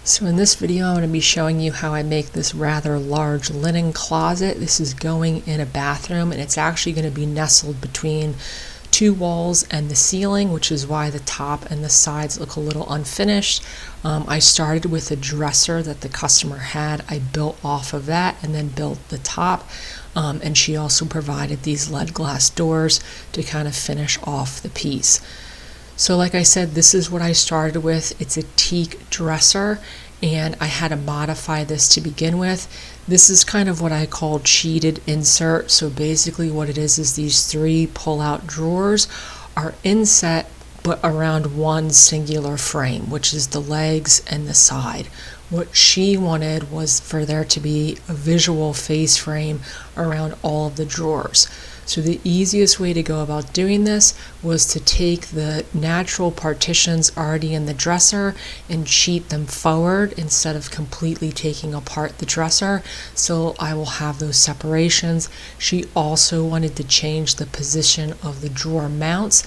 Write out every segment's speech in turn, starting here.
So in this video, I'm going to be showing you how I make this rather large linen closet. This is going in a bathroom, and it's actually going to be nestled between two walls and the ceiling, which is why the top and the sides look a little unfinished. I started with a dresser that the customer had. I built off of that and then built the top. And she also provided these lead glass doors to kind of finish off the piece. So like I said, this is what I started with. It's a teak dresser, and I had to modify this to begin with. This is kind of what I call cheated insert. So basically what it is these three pull-out drawers are inset but around one singular frame, which is the legs and the side. What she wanted was for there to be a visual face frame around all of the drawers. So the easiest way to go about doing this was to take the natural partitions already in the dresser and cheat them forward instead of completely taking apart the dresser. So I will have those separations. She also wanted to change the position of the drawer mounts.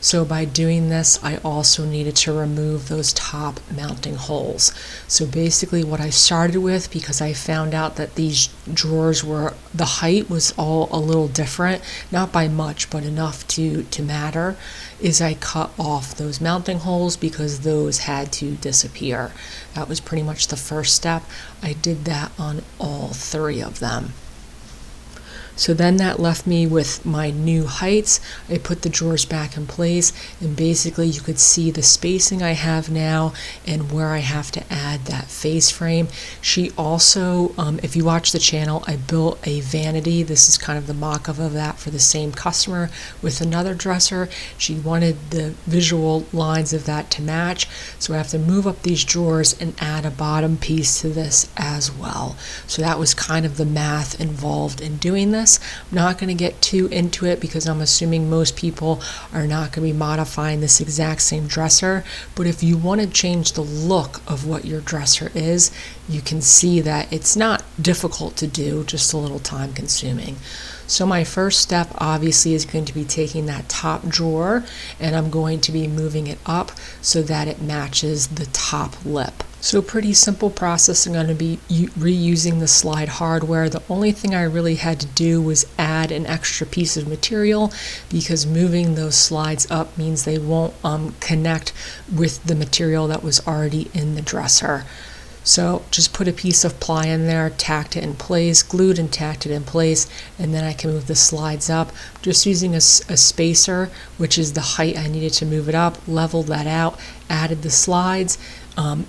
So by doing this, I also needed to remove those top mounting holes. So basically what I started with, because I found out that these drawers were, the height was all a little different, not by much, but enough to matter, is I cut off those mounting holes because those had to disappear. That was pretty much the first step. I did that on all three of them. So then that left me with my new heights. I put the drawers back in place, and basically you could see the spacing I have now and where I have to add that face frame. She also, if you watch the channel, I built a vanity. This is kind of the mock-up of that for the same customer with another dresser. She wanted the visual lines of that to match. So I have to move up these drawers and add a bottom piece to this as well. So that was kind of the math involved in doing this. I'm not going to get too into it because I'm assuming most people are not going to be modifying this exact same dresser, but if you want to change the look of what your dresser is, you can see that it's not difficult to do, just a little time consuming. So my first step obviously is going to be taking that top drawer, and I'm going to be moving it up so that it matches the top lip. So pretty simple process. I'm going to be reusing the slide hardware. The only thing I really had to do was add an extra piece of material because moving those slides up means they won't connect with the material that was already in the dresser. So just put a piece of ply in there, tacked it in place, glued and tacked it in place, and then I can move the slides up. Just using a spacer, which is the height I needed to move it up, leveled that out, added the slides.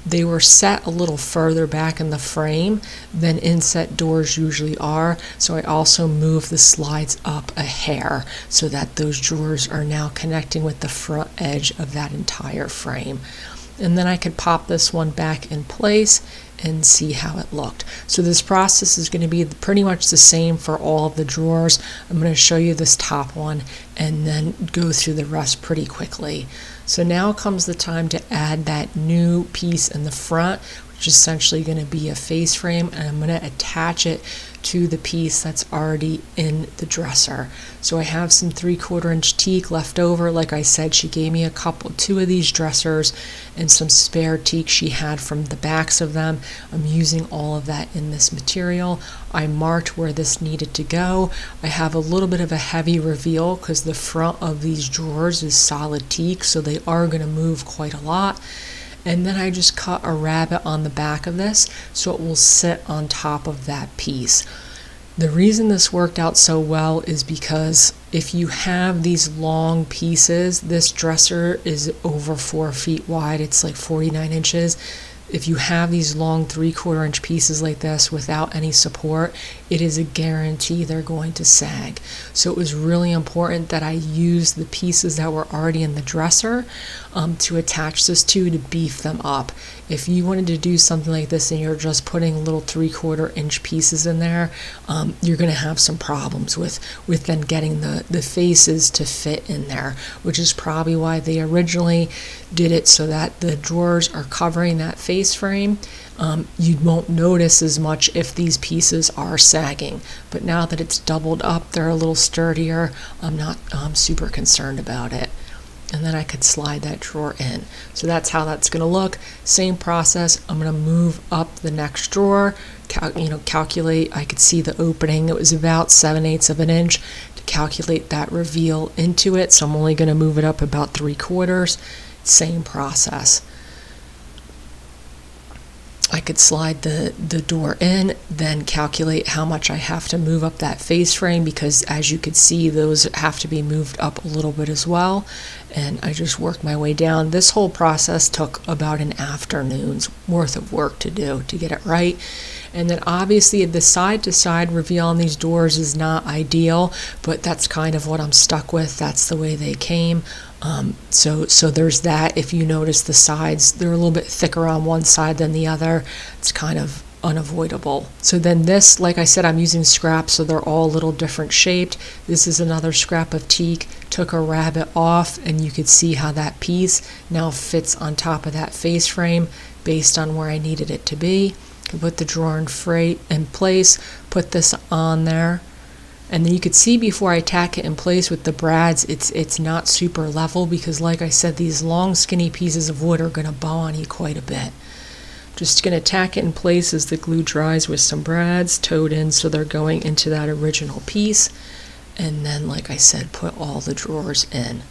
They were set a little further back in the frame than inset doors usually are, so I also moved the slides up a hair so that those drawers are now connecting with the front edge of that entire frame. And then I could pop this one back in place and see how it looked. So this process is going to be pretty much the same for all of the drawers. I'm going to show you this top one and then go through the rest pretty quickly. So now comes the time to add that new piece in the front, which is essentially going to be a face frame, and I'm going to attach it to the piece that's already in the dresser. So I have some 3/4 inch teak left over. Like I said, she gave me two of these dressers and some spare teak she had from the backs of them. I'm using all of that in this material. I marked where this needed to go. I have a little bit of a heavy reveal because the front of these drawers is solid teak, so they are going to move quite a lot. And then I just cut a rabbet on the back of this so it will sit on top of that piece. The reason this worked out so well is because if you have these long pieces, this dresser is over 4 feet wide, it's like 49 inches. If you have these long 3/4 inch pieces like this without any support, it is a guarantee they're going to sag. So it was really important that I used the pieces that were already in the dresser to attach this to beef them up. If you wanted to do something like this and you're just putting little 3/4 inch pieces in there, you're going to have some problems with then getting the faces to fit in there, which is probably why they originally did it so that the drawers are covering that face frame. You won't notice as much if these pieces are sagging, but now that it's doubled up, they're a little sturdier. I'm not super concerned about it. and then I could slide that drawer in. So that's how that's going to look. Same process. I'm going to move up the next drawer, calculate. I could see the opening. It was about 7/8 of an inch to calculate that reveal into it. So I'm only going to move it up about 3/4. Same process. I could slide the door in, then calculate how much I have to move up that face frame, because as you could see, those have to be moved up a little bit as well. And I just worked my way down. This whole process took about an afternoon's worth of work to do to get it right. And then obviously the side-to-side reveal on these doors is not ideal, but that's kind of what I'm stuck with. That's the way they came. So there's that. If you notice the sides, they're a little bit thicker on one side than the other. It's kind of unavoidable. So then this, like I said, I'm using scraps, so they're all a little different shaped. This is another scrap of teak. Took a rabbet off, and you could see how that piece now fits on top of that face frame based on where I needed it to be. Could put the drawer in place, put this on there. And then you could see before I tack it in place with the brads, it's not super level, because like I said, these long skinny pieces of wood are going to bow on you quite a bit. Just going to tack it in place as the glue dries with some brads towed in so they're going into that original piece. And then, like I said, put all the drawers in.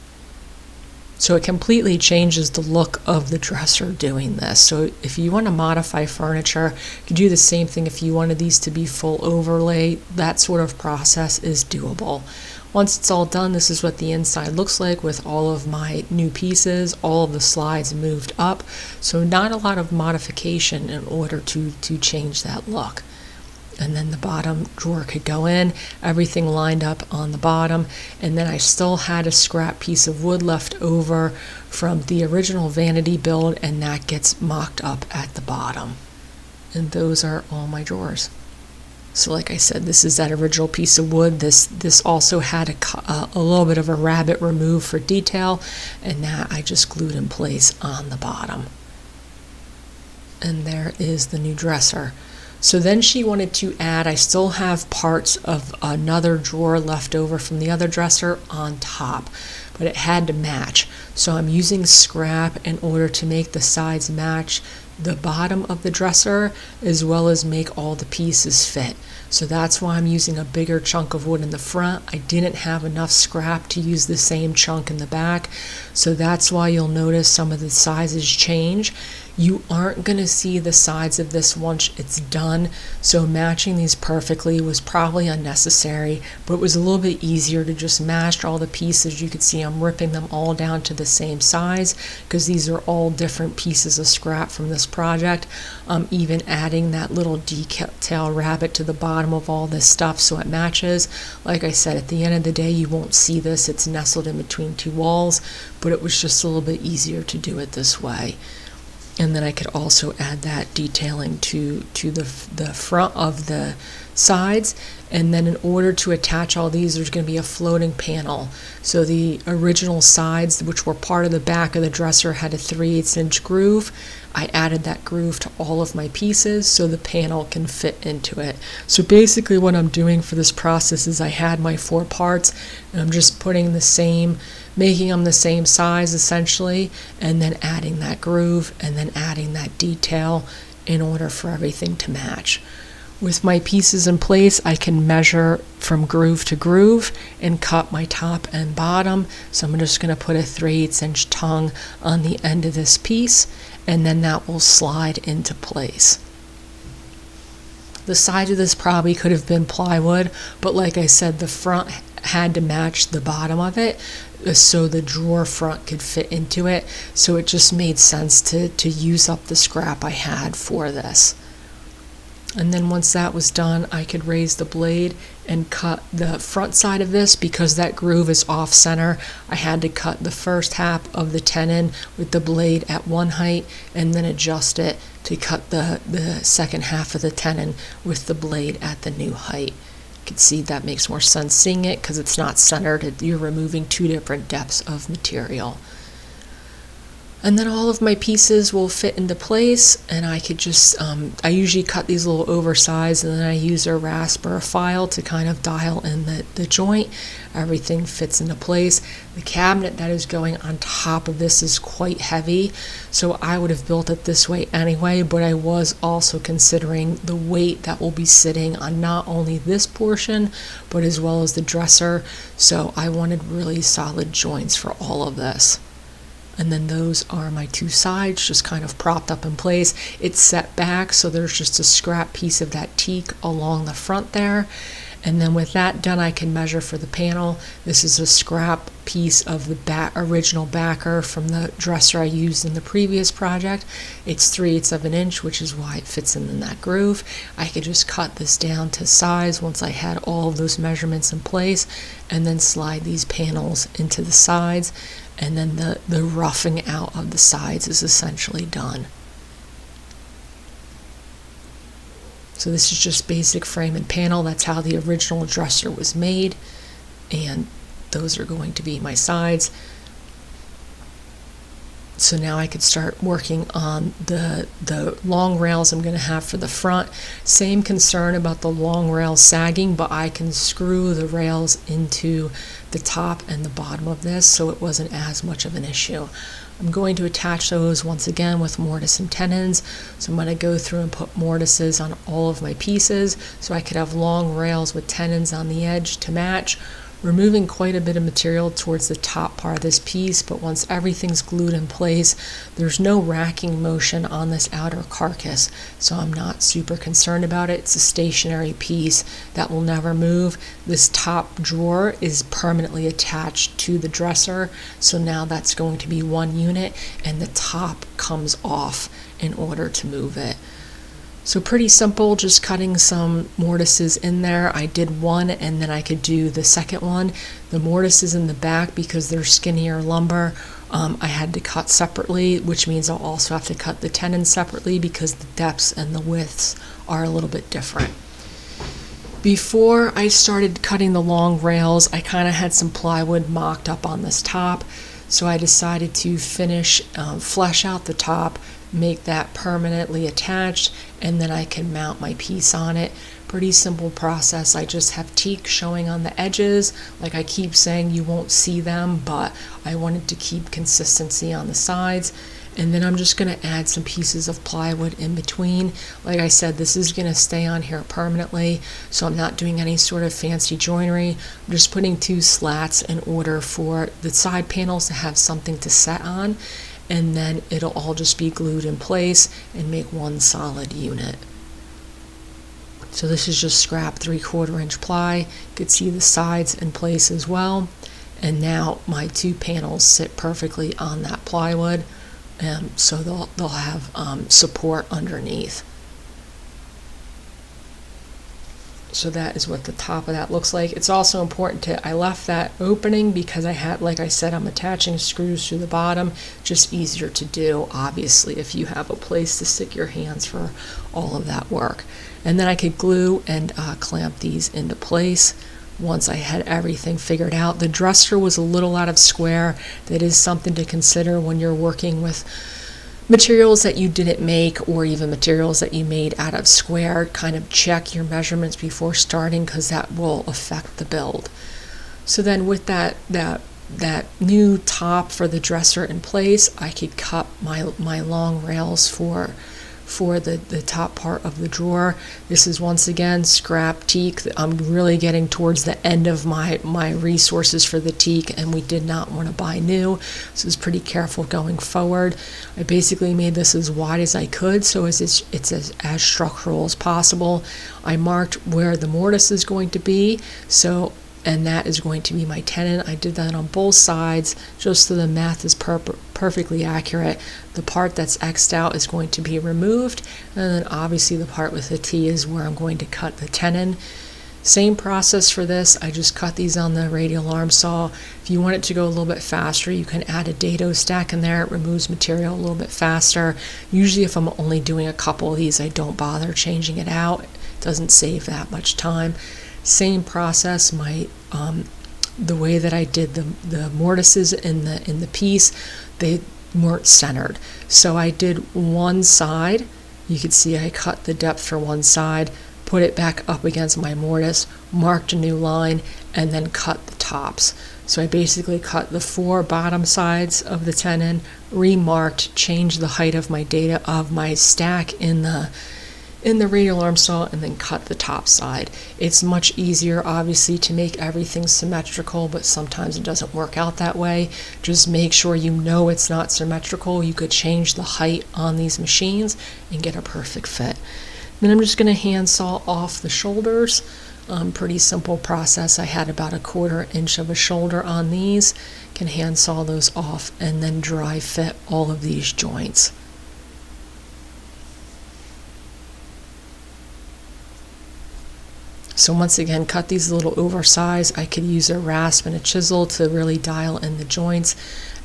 So it completely changes the look of the dresser doing this. So if you want to modify furniture, you can do the same thing if you wanted these to be full overlay. That sort of process is doable. Once it's all done, this is what the inside looks like with all of my new pieces, all of the slides moved up. So not a lot of modification in order to change that look. And then the bottom drawer could go in, everything lined up on the bottom. And then I still had a scrap piece of wood left over from the original vanity build, and that gets mocked up at the bottom. And those are all my drawers. So like I said, this is that original piece of wood. This also had a little bit of a rabbet removed for detail, and that I just glued in place on the bottom. And there is the new dresser. So then she wanted to add, I still have parts of another drawer left over from the other dresser on top, but it had to match. So I'm using scrap in order to make the sides match the bottom of the dresser, as well as make all the pieces fit. So that's why I'm using a bigger chunk of wood in the front. I didn't have enough scrap to use the same chunk in the back. So that's why you'll notice some of the sizes change. You aren't going to see the sides of this once it's done, so matching these perfectly was probably unnecessary, but it was a little bit easier to just match all the pieces. You could see I'm ripping them all down to the same size, because these are all different pieces of scrap from this project. I'm even adding that little detail rabbet to the bottom of all this stuff so it matches. Like I said, at the end of the day, you won't see this. It's nestled in between two walls, but it was just a little bit easier to do it this way. And then I could also add that detailing to the front of the sides. And then in order to attach all these, there's going to be a floating panel. So the original sides, which were part of the back of the dresser, had a 3/8 inch groove. I added that groove to all of my pieces so the panel can fit into it. So basically what I'm doing for this process is I had my 4 parts, and I'm just putting making them the same size essentially, and then adding that groove, and then adding that detail in order for everything to match. With my pieces in place, I can measure from groove to groove and cut my top and bottom. So I'm just going to put a 3/8 inch tongue on the end of this piece, and then that will slide into place. The side of this probably could have been plywood, but like I said, the front had to match the bottom of it so the drawer front could fit into it. So it just made sense to use up the scrap I had for this. And then once that was done, I could raise the blade and cut the front side of this. Because that groove is off center, I had to cut the first half of the tenon with the blade at one height, and then adjust it to cut the second half of the tenon with the blade at the new height. You can see that makes more sense seeing it because it's not centered. You're removing 2 different depths of material. And then all of my pieces will fit into place, and I could just, I usually cut these a little oversized, and then I use a rasp or a file to kind of dial in the joint. Everything fits into place. The cabinet that is going on top of this is quite heavy, so I would have built it this way anyway, but I was also considering the weight that will be sitting on not only this portion, but as well as the dresser, so I wanted really solid joints for all of this. And then those are my two sides just kind of propped up in place. It's set back, so there's just a scrap piece of that teak along the front there. And then with that done, I can measure for the panel. This is a scrap piece of the original backer from the dresser I used in the previous project. It's 3/8 of an inch, which is why it fits in that groove. I could just cut this down to size once I had all of those measurements in place, and then slide these panels into the sides, and then the roughing out of the sides is essentially done. So this is just basic frame and panel. That's how the original dresser was made, and those are going to be my sides. So now I could start working on the long rails I'm going to have for the front. Same concern about the long rails sagging, but I can screw the rails into the top and the bottom of this, so it wasn't as much of an issue. I'm going to attach those once again with mortise and tenons. So I'm going to go through and put mortises on all of my pieces so I could have long rails with tenons on the edge to match, removing quite a bit of material towards the top part of this piece, but once everything's glued in place, there's no racking motion on this outer carcass, so I'm not super concerned about it. It's a stationary piece that will never move. This top drawer is permanently attached to the dresser, so now that's going to be one unit, and the top comes off in order to move it. So pretty simple, just cutting some mortises in there. I did one, and then I could do the second one. The mortises in the back, because they're skinnier lumber, I had to cut separately, which means I'll also have to cut the tenons separately because the depths and the widths are a little bit different. Before I started cutting the long rails, I kind of had some plywood mocked up on this top, so I decided to flesh out the top, make that permanently attached, and then I can mount my piece on it. Pretty simple process. I just have teak showing on the edges. Like I keep saying, you won't see them, but I wanted to keep consistency on the sides. And then I'm just going to add some pieces of plywood in between. Like I said, this is going to stay on here permanently, so I'm not doing any sort of fancy joinery. I'm just putting two slats in order for the side panels to have something to set on, and then it'll all just be glued in place and make one solid unit. So this is just scrap 3/4 inch ply. You could see the sides in place as well. And now my two panels sit perfectly on that plywood, so they'll have support underneath. So that is what the top of that looks like. It's also important I left that opening because I had, like I said, I'm attaching screws to the bottom. Just easier to do, obviously, if you have a place to stick your hands for all of that work. And then I could glue and clamp these into place once I had everything figured out. The dresser was a little out of square. That is something to consider when you're working with materials that you didn't make, or even materials that you made out of square. Kind of check your measurements before starting, because that will affect the build. So then with that new top for the dresser in place, I could cut my long rails for the top part of the drawer. This is once again scrap teak. I'm really getting towards the end of my resources for the teak, and we did not want to buy new, so I was pretty careful going forward. I basically made this as wide as I could, so it's as structural as possible. I marked where the mortise is going to be, and that is going to be my tenon. I did that on both sides just so the math is perfectly accurate. The part that's X'd out is going to be removed, and then obviously the part with the T is where I'm going to cut the tenon. Same process for this. I just cut these on the radial arm saw. If you want it to go a little bit faster, you can add a dado stack in there. It removes material a little bit faster. Usually if I'm only doing a couple of these, I don't bother changing it out. It doesn't save that much time. Same process. The way that I did the mortises in the piece, weren't centered. So I did one side. You could see I cut the depth for one side, put it back up against my mortise, marked a new line, and then cut the tops. So I basically cut the 4 bottom sides of the tenon, remarked, changed the height of my data of my stack in the radial arm saw, and then cut the top side. It's much easier, obviously, to make everything symmetrical, but sometimes it doesn't work out that way. Just make sure you know it's not symmetrical. You could change the height on these machines and get a perfect fit. Then I'm just going to hand saw off the shoulders. Pretty simple process. I had about 1/4 inch of a shoulder on these. Can hand saw those off and then dry fit all of these joints. So once again, cut these a little oversized. I could use a rasp and a chisel to really dial in the joints,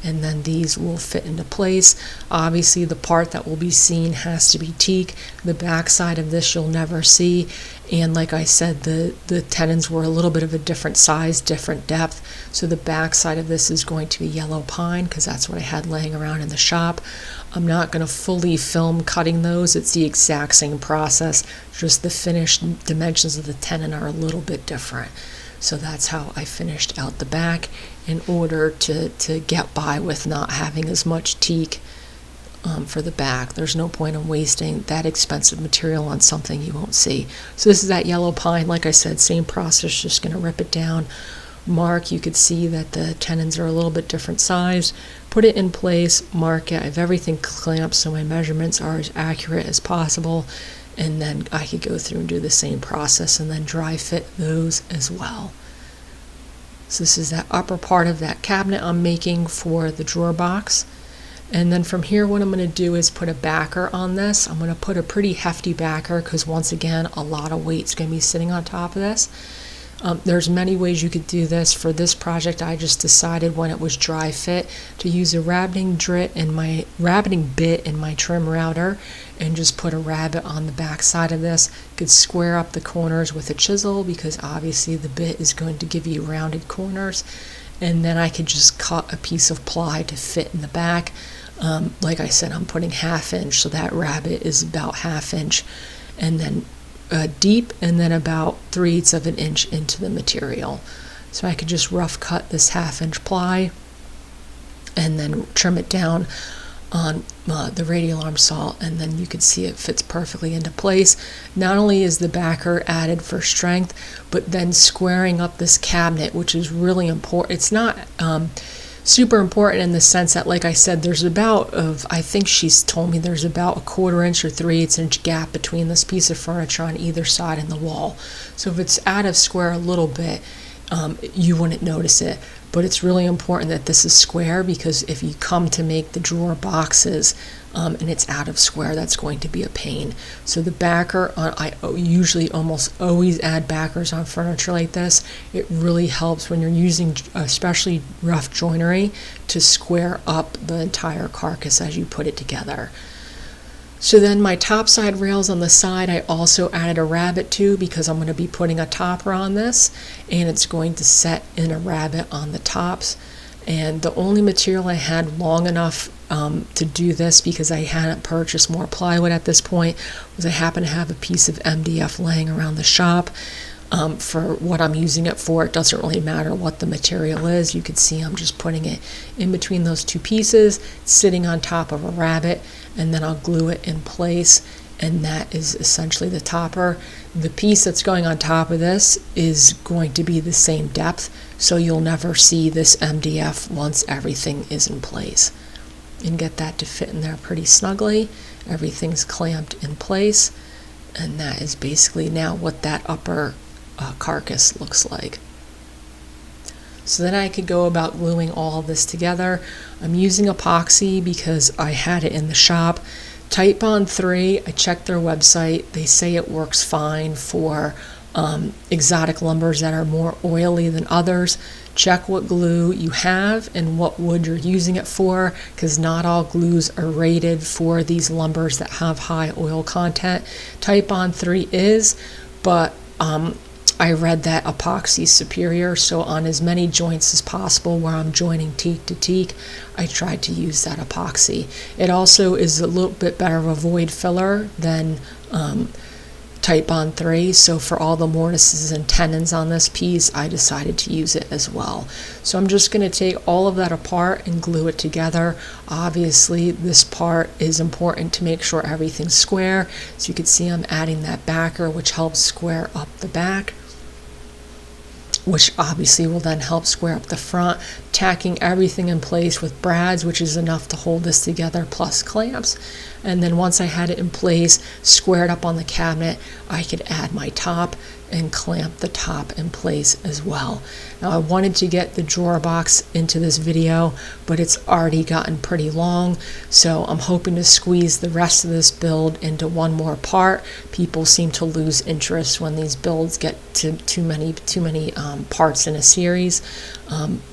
and then these will fit into place. Obviously, the part that will be seen has to be teak. The back side of this you'll never see. And like I said, the tenons were a little bit of a different size, different depth. So the back side of this is going to be yellow pine, because that's what I had laying around in the shop. I'm not going to fully film cutting those. It's the exact same process, just the finished dimensions of the tenon are a little bit different. So that's how I finished out the back in order to get by with not having as much teak for the back. There's no point in wasting that expensive material on something you won't see. So this is that yellow pine. Like I said, same process, just going to rip it down. Mark, you could see that the tenons are a little bit different size. Put it in place, mark it. I have everything clamped so my measurements are as accurate as possible, and then I could go through and do the same process and then dry fit those as well. So this is that upper part of that cabinet I'm making for the drawer box. And then from here, what I'm going to do is put a backer on this. I'm going to put a pretty hefty backer because, once again, a lot of weight's going to be sitting on top of this. There's many ways you could do this. For this project, I just decided when it was dry fit to use a rabbiting bit in my trim router and just put a rabbet on the back side of this. Could square up the corners with a chisel because obviously the bit is going to give you rounded corners. And then I could just cut a piece of ply to fit in the back. Like I said, I'm putting 1/2 inch, so that rabbet is about 1/2 inch, and then deep, and then about 3/8 of an inch into the material. So I could just rough cut this 1/2 inch ply and then trim it down on the radial arm saw, and then you can see it fits perfectly into place. Not only is the backer added for strength, but then squaring up this cabinet, which is really important. It's not super important in the sense that, like I said, there's about, I think she's told me there's about 1/4 inch or 3/8 inch gap between this piece of furniture on either side in the wall. So if it's out of square a little bit, you wouldn't notice it. But it's really important that this is square, because if you come to make the drawer boxes and it's out of square, that's going to be a pain. So the backer, I usually almost always add backers on furniture like this. It really helps when you're using especially rough joinery to square up the entire carcass as you put it together. So then my top side rails on the side, I also added a rabbet to, because I'm going to be putting a topper on this, and it's going to set in a rabbet on the tops. And the only material I had long enough to do this, because I hadn't purchased more plywood at this point, was I happen to have a piece of MDF laying around the shop. For what I'm using it for, it doesn't really matter what the material is. You can see I'm just putting it in between those two pieces, sitting on top of a rabbet, and then I'll glue it in place, and that is essentially the topper. The piece that's going on top of this is going to be the same depth, so you'll never see this MDF once everything is in place. And get that to fit in there pretty snugly. Everything's clamped in place, and that is basically now what that upper carcass looks like. So then I could go about gluing all of this together. I'm using epoxy because I had it in the shop. Titebond 3, I checked their website. They say it works fine for exotic lumbers that are more oily than others. Check what glue you have and what wood you're using it for, because not all glues are rated for these lumbers that have high oil content. Titebond 3 is, but I read that epoxy is superior, so on as many joints as possible where I'm joining teak to teak, I tried to use that epoxy. It also is a little bit better of a void filler than Titebond 3, so for all the mortises and tenons on this piece, I decided to use it as well. So I'm just going to take all of that apart and glue it together. Obviously, this part is important to make sure everything's square. So you can see I'm adding that backer, which helps square up the back, which obviously will then help square up the front, tacking everything in place with brads, which is enough to hold this together, plus clamps. And then once I had it in place, squared up on the cabinet, I could add my top and clamp the top in place as well. Now I wanted to get the drawer box into this video, but it's already gotten pretty long, so I'm hoping to squeeze the rest of this build into one more part. People seem to lose interest when these builds get to too many parts in a series,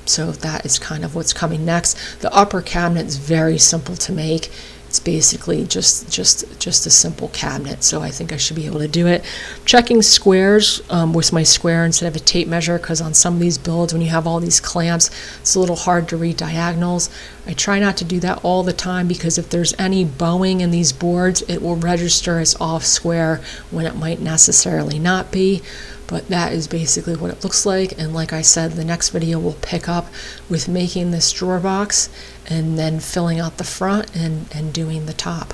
so that is kind of what's coming next. The upper cabinet is very simple to make. It's basically just a simple cabinet, so I think I should be able to do it. Checking squares with my square instead of a tape measure, because on some of these builds, when you have all these clamps, it's a little hard to read diagonals. I try not to do that all the time, because if there's any bowing in these boards, it will register as off square when it might necessarily not be. But that is basically what it looks like, and like I said, the next video will pick up with making this drawer box and then filling out the front and doing the top.